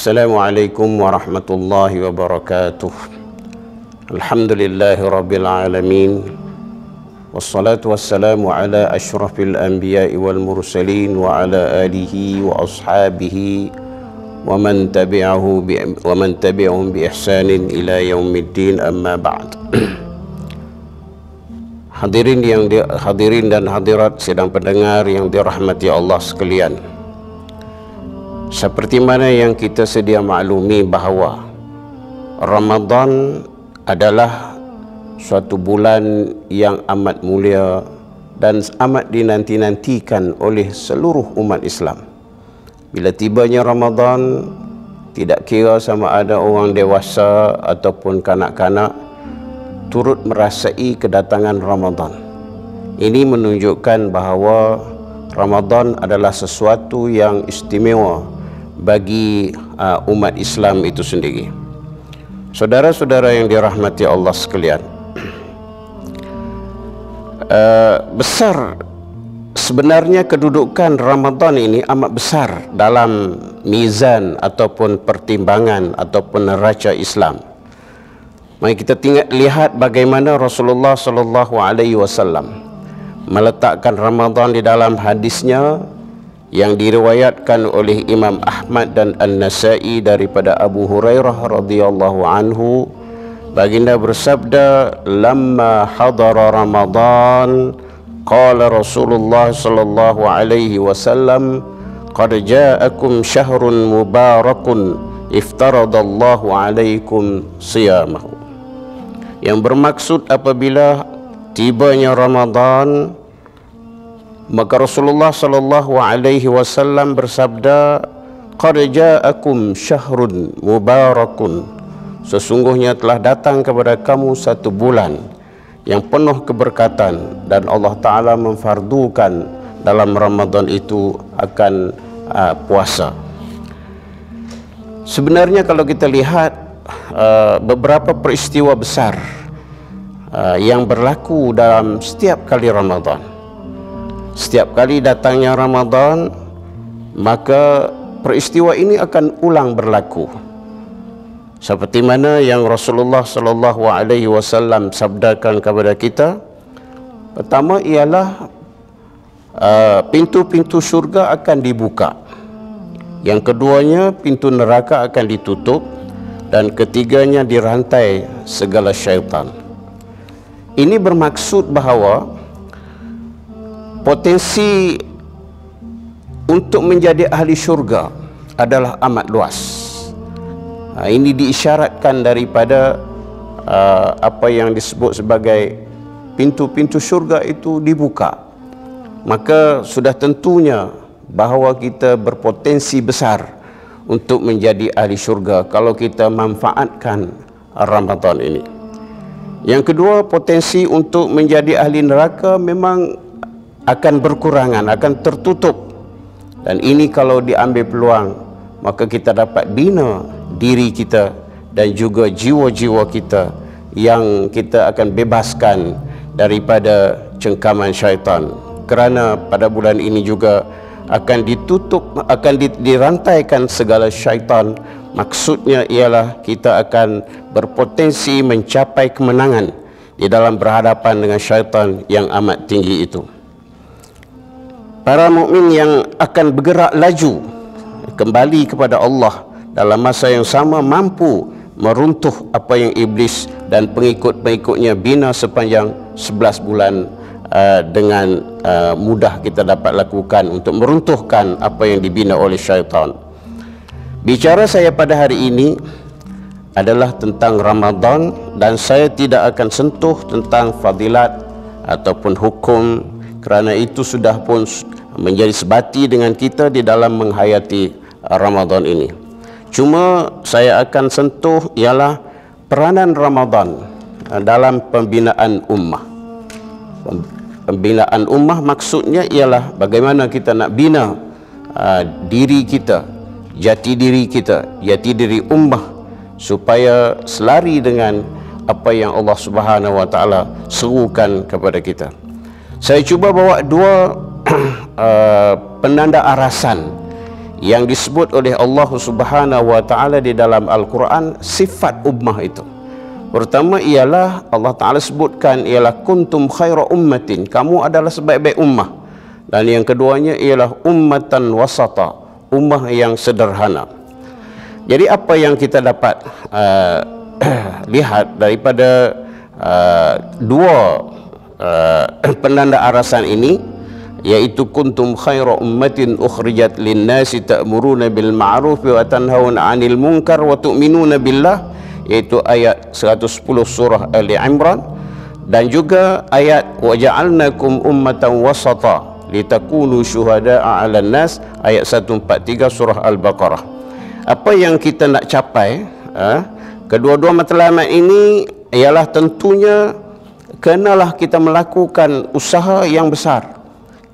Assalamualaikum warahmatullahi wabarakatuh. Alhamdulillahi rabbil alamin. Wassalatu wassalamu ala ashrafil anbiya'i wal mursalin wa ala alihi wa ashabihi wa man tabi'ahum bi ihsanin ila yaumiddin, amma ba'd. Hadirin dan hadirat sidang pendengar yang dirahmati Allah sekalian. Seperti mana yang kita sedia maklumi bahawa Ramadan adalah suatu bulan yang amat mulia dan amat dinanti-nantikan oleh seluruh umat Islam. Bila tibanya Ramadan, tidak kira sama ada orang dewasa ataupun kanak-kanak turut merasai kedatangan Ramadan. Ini menunjukkan bahawa Ramadan adalah sesuatu yang istimewa bagi umat Islam itu sendiri. Saudara-saudara yang dirahmati Allah sekalian, besar sebenarnya kedudukan Ramadan ini amat besar dalam mizan ataupun pertimbangan ataupun neraca Islam. Mari kita lihat bagaimana Rasulullah sallallahu alaihi wasallam meletakkan Ramadan di dalam hadisnya yang diriwayatkan oleh Imam Ahmad dan An-Nasa'i daripada Abu Hurairah radhiyallahu anhu. Baginda bersabda, "Lamma hadara Ramadan, qala Rasulullah sallallahu alaihi wasallam, qad ja'akum syahrun mubarakun iftaradallahu alaikum siyamahu." Yang bermaksud apabila tibanya Ramadan, maka Rasulullah sallallahu alaihi wasallam bersabda, "Qad ja'akum syahrun mubarakun." Sesungguhnya telah datang kepada kamu satu bulan yang penuh keberkatan, dan Allah Ta'ala memfardukan dalam Ramadan itu akan puasa. Sebenarnya kalau kita lihat beberapa peristiwa besar yang berlaku dalam setiap kali Ramadan. Setiap kali datangnya Ramadan, maka peristiwa ini akan ulang berlaku. Seperti mana yang Rasulullah sallallahu alaihi wasallam sabdakan kepada kita. Pertama ialah pintu-pintu syurga akan dibuka. Yang keduanya, pintu neraka akan ditutup, dan ketiganya dirantai segala syaitan. Ini bermaksud bahawa potensi untuk menjadi ahli syurga adalah amat luas. Ini diisyaratkan daripada apa yang disebut sebagai pintu-pintu syurga itu dibuka. Maka sudah tentunya bahawa kita berpotensi besar untuk menjadi ahli syurga kalau kita manfaatkan Ramadan ini. Yang kedua, potensi untuk menjadi ahli neraka memang akan berkurangan, akan tertutup. Dan ini kalau diambil peluang, maka kita dapat bina diri kita dan juga jiwa-jiwa kita yang kita akan bebaskan daripada cengkaman syaitan. Kerana pada bulan ini juga akan ditutup, akan dirantaikan segala syaitan. Maksudnya ialah kita akan berpotensi mencapai kemenangan di dalam berhadapan dengan syaitan yang amat tinggi itu. Para mukmin yang akan bergerak laju kembali kepada Allah dalam masa yang sama mampu meruntuh apa yang iblis dan pengikut-pengikutnya bina sepanjang 11 bulan dengan mudah kita dapat lakukan untuk meruntuhkan apa yang dibina oleh syaitan. Bicara saya pada hari ini adalah tentang Ramadan, dan saya tidak akan sentuh tentang fadilat ataupun hukum, kerana itu sudah pun menjadi sebati dengan kita di dalam menghayati Ramadan ini. Cuma saya akan sentuh ialah peranan Ramadan dalam pembinaan ummah. Pembinaan ummah maksudnya ialah bagaimana kita nak bina diri kita, jati diri kita, jati diri ummah, supaya selari dengan apa yang Allah Subhanahu wa taala serukan kepada kita. Saya cuba bawa dua penanda arasan yang disebut oleh Allah Subhanahu wa taala di dalam Al-Quran sifat ummah itu. Pertama ialah Allah Taala sebutkan ialah kuntum khaira ummatin, kamu adalah sebaik-baik ummah. Dan yang keduanya ialah ummatan wasata, ummah yang sederhana. Jadi apa yang kita dapat lihat daripada dua penanda arasan ini, yaitu kuntum khaira ummatin ukhrijat lin-nasi ta'muruna bil ma'ruf wa tanhauna 'anil munkar wa tu'minuna billah, yaitu ayat 110 surah Ali Imran, dan juga ayat wa ja'alnakum ummatan wasata litakunu syuhada'a 'alan nas, ayat 143 surah Al-Baqarah. Apa yang kita nak capai kedua-dua matlamat ini ialah tentunya kenalah kita melakukan usaha yang besar,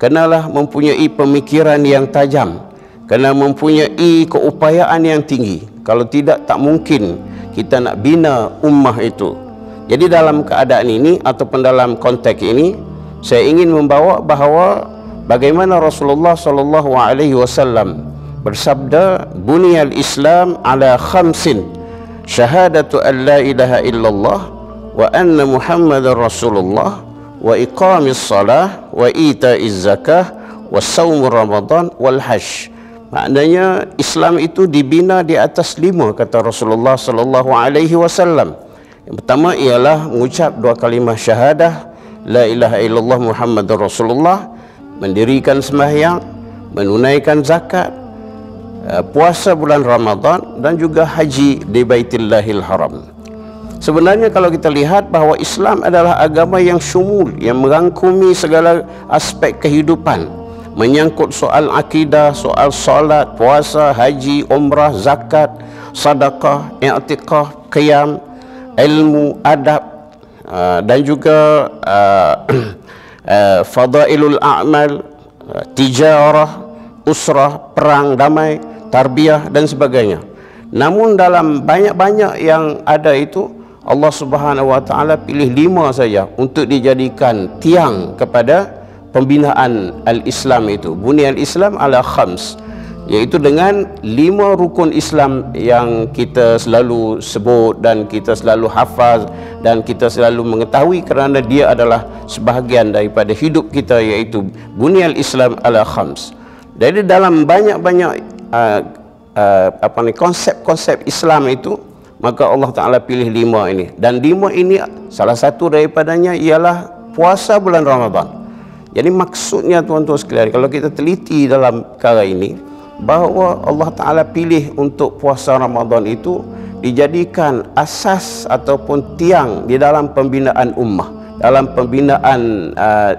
kenalah mempunyai pemikiran yang tajam, kena mempunyai keupayaan yang tinggi. Kalau tidak, tak mungkin kita nak bina ummah itu. Jadi dalam keadaan ini ataupun dalam konteks ini, saya ingin membawa bahawa bagaimana Rasulullah sallallahu alaihi wasallam bersabda, buniyal Islam ala khamsin, syahadatu an la ilaha illallah wa anna Muhammadar Rasulullah wa iqamis salah wa ita'iz zakah wa saum Ramadan wal hajj. Maknanya Islam itu dibina di atas 5, kata Rasulullah sallallahu alaihi wasallam. Yang pertama ialah mengucap 2 kalimah syahadah la ilaha illallah Muhammadur Rasulullah, mendirikan sembahyang, menunaikan zakat, puasa bulan Ramadan, dan juga haji di Baitillahil Haram. Sebenarnya kalau kita lihat bahawa Islam adalah agama yang syumul, yang merangkumi segala aspek kehidupan, menyangkut soal akidah, soal solat, puasa, haji, umrah, zakat, sedekah, i'tikaf, qiyam, ilmu, adab, dan juga fadailul a'mal, tijarah, usrah, perang, damai, tarbiyah dan sebagainya. Namun dalam banyak-banyak yang ada itu, Allah Subhanahu wa taala pilih 5 saja untuk dijadikan tiang kepada pembinaan al-Islam itu. Buniyal Islam ala khams, yaitu dengan 5 rukun Islam yang kita selalu sebut dan kita selalu hafaz dan kita selalu mengetahui kerana dia adalah sebahagian daripada hidup kita, yaitu buniyal Islam ala khams. Jadi dalam banyak-banyak konsep-konsep Islam itu, maka Allah Ta'ala pilih 5 ini. Dan 5 ini salah satu daripadanya ialah puasa bulan Ramadan. Jadi maksudnya tuan-tuan sekalian, kalau kita teliti dalam perkara ini, bahawa Allah Ta'ala pilih untuk puasa Ramadan itu dijadikan asas ataupun tiang di dalam pembinaan ummah, dalam pembinaan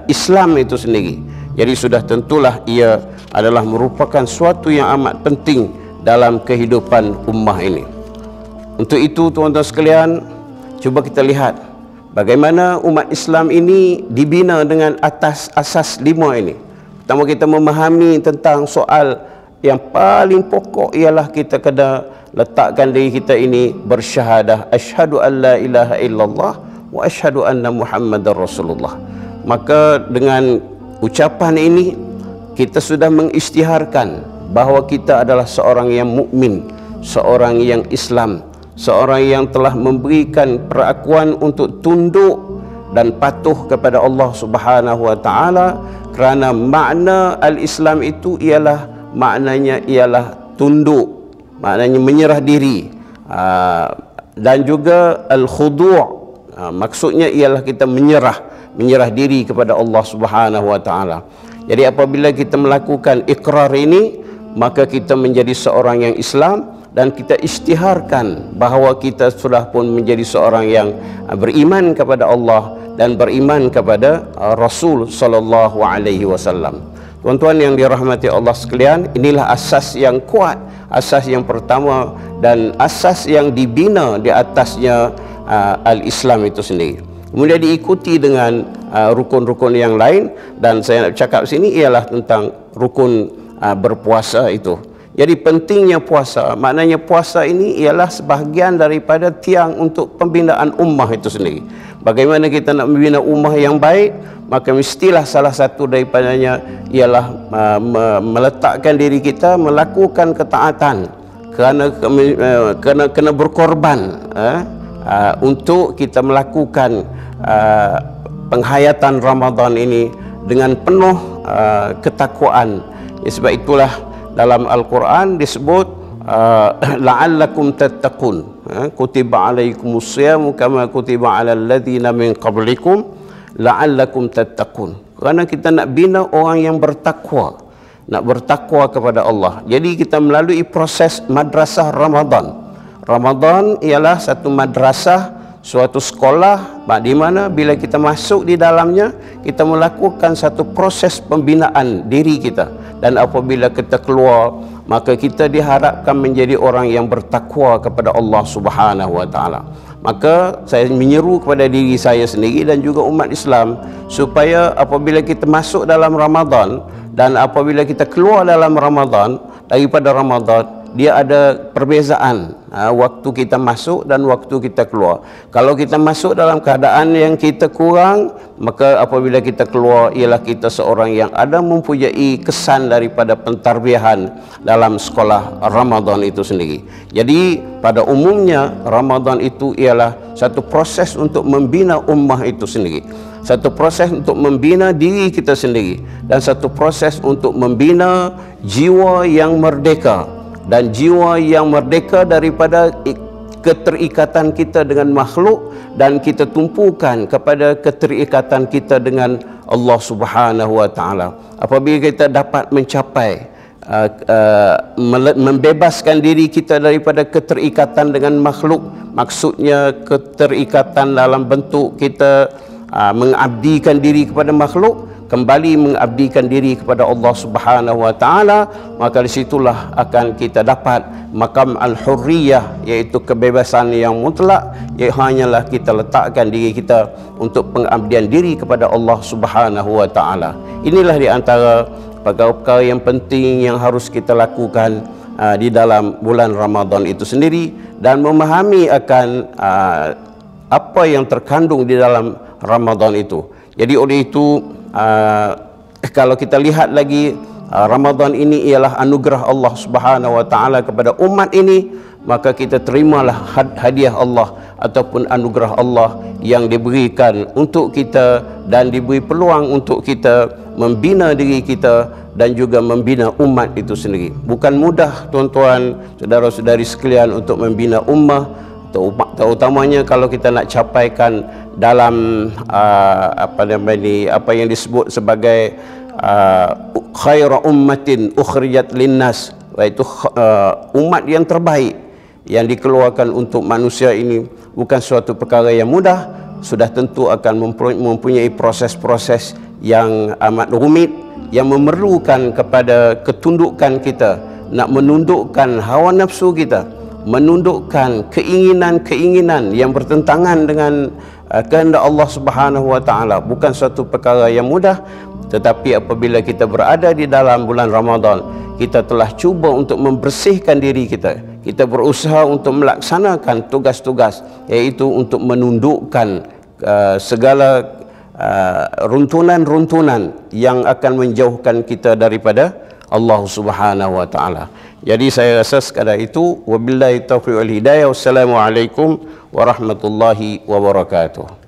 Islam itu sendiri. Jadi sudah tentulah ia adalah merupakan suatu yang amat penting dalam kehidupan ummah ini. Untuk itu tuan-tuan sekalian, cuba kita lihat bagaimana umat Islam ini dibina dengan atas asas 5 ini. Pertama, kita memahami tentang soal yang paling pokok ialah kita kena letakkan diri kita ini bersyahadah asyhadu an la ilaha illallah wa asyhadu anna Muhammadar Rasulullah. Maka dengan ucapan ini kita sudah mengisytiharkan bahawa kita adalah seorang yang mukmin, seorang yang Islam, seorang yang telah memberikan perakuan untuk tunduk dan patuh kepada Allah Subhanahu wa taala, kerana makna al-Islam itu maknanya ialah tunduk, maknanya menyerah diri, dan juga al-khudu', maksudnya ialah kita menyerah diri kepada Allah Subhanahu wa taala. Jadi apabila kita melakukan ikrar ini, maka kita menjadi seorang yang Islam, dan kita isytiharkan bahawa kita sudah pun menjadi seorang yang beriman kepada Allah dan beriman kepada Rasul sallallahu alaihi wasallam. Tuan-tuan yang dirahmati Allah sekalian, inilah asas yang kuat, asas yang pertama dan asas yang dibina di atasnya al-Islam itu sendiri. Kemudian diikuti dengan rukun-rukun yang lain, dan saya nak cakap sini ialah tentang rukun berpuasa itu. Jadi pentingnya puasa, maknanya puasa ini ialah sebahagian daripada tiang untuk pembinaan ummah itu sendiri. Bagaimana kita nak membina ummah yang baik, maka mestilah salah satu daripadanya ialah meletakkan diri kita melakukan ketaatan, kena berkorban untuk kita melakukan penghayatan Ramadan ini dengan penuh ketakwaan. Sebab itulah dalam Al-Quran disebut la'allakum tattaqun, kutiba alaikumus siyamu kama kutiba alal ladzina min qablikum la'allakum tattaqun. Kerana kita nak bina orang yang bertakwa, nak bertakwa kepada Allah. Jadi kita melalui proses madrasah Ramadan. Ramadan ialah satu madrasah, suatu sekolah di mana bila kita masuk di dalamnya, kita melakukan satu proses pembinaan diri kita, dan apabila kita keluar, maka kita diharapkan menjadi orang yang bertakwa kepada Allah Subhanahu wa taala. Maka saya menyeru kepada diri saya sendiri dan juga umat Islam supaya apabila kita masuk dalam Ramadan dan apabila kita keluar dalam Ramadan, daripada Ramadan, dia ada perbezaan waktu kita masuk dan waktu kita keluar. Kalau kita masuk dalam keadaan yang kita kurang, maka apabila kita keluar ialah kita seorang yang ada mempunyai kesan daripada pentarbiahan dalam sekolah Ramadan itu sendiri. Jadi pada umumnya Ramadan itu ialah satu proses untuk membina ummah itu sendiri, satu proses untuk membina diri kita sendiri, dan satu proses untuk membina jiwa yang merdeka, dan jiwa yang merdeka daripada keterikatan kita dengan makhluk, dan kita tumpukan kepada keterikatan kita dengan Allah Subhanahu wa taala. Apabila kita dapat mencapai membebaskan diri kita daripada keterikatan dengan makhluk, maksudnya keterikatan dalam bentuk kita mengabdikan diri kepada makhluk, kembali mengabdikan diri kepada Allah Subhanahu wa taala, maka disitulah akan kita dapat makam al-hurriyah, iaitu kebebasan yang mutlak, yang hanyalah kita letakkan diri kita untuk pengabdian diri kepada Allah Subhanahu wa taala. Inilah di antara perkara-perkara yang penting yang harus kita lakukan di dalam bulan Ramadan itu sendiri, dan memahami akan apa yang terkandung di dalam Ramadan itu. Jadi oleh itu, kalau kita lihat lagi, Ramadan ini ialah anugerah Allah Subhanahu wa taala kepada umat ini, maka kita terimalah hadiah Allah ataupun anugerah Allah yang diberikan untuk kita, dan diberi peluang untuk kita membina diri kita dan juga membina umat itu sendiri. Bukan mudah tuan-tuan, saudara-saudari sekalian, untuk membina ummah, terutamanya kalau kita nak capaikan dalam apa yang disebut sebagai khairu ummatin ukhrijat linnas, iaitu umat yang terbaik yang dikeluarkan untuk manusia ini. Bukan suatu perkara yang mudah, sudah tentu akan mempunyai proses-proses yang amat rumit, yang memerlukan kepada ketundukan kita, nak menundukkan hawa nafsu kita, menundukkan keinginan-keinginan yang bertentangan dengan kehendak Allah Subhanahu wa taala. Bukan suatu perkara yang mudah, tetapi apabila kita berada di dalam bulan Ramadan, kita telah cuba untuk membersihkan diri kita. Kita berusaha untuk melaksanakan tugas-tugas, iaitu untuk menundukkan segala runtunan-runtunan yang akan menjauhkan kita daripada Allah Subhanahu wa taala. Jadi saya rasa sekadar itu. Wabillahi taufiq wal hidayah. Wassalamualaikum warahmatullahi wabarakatuh.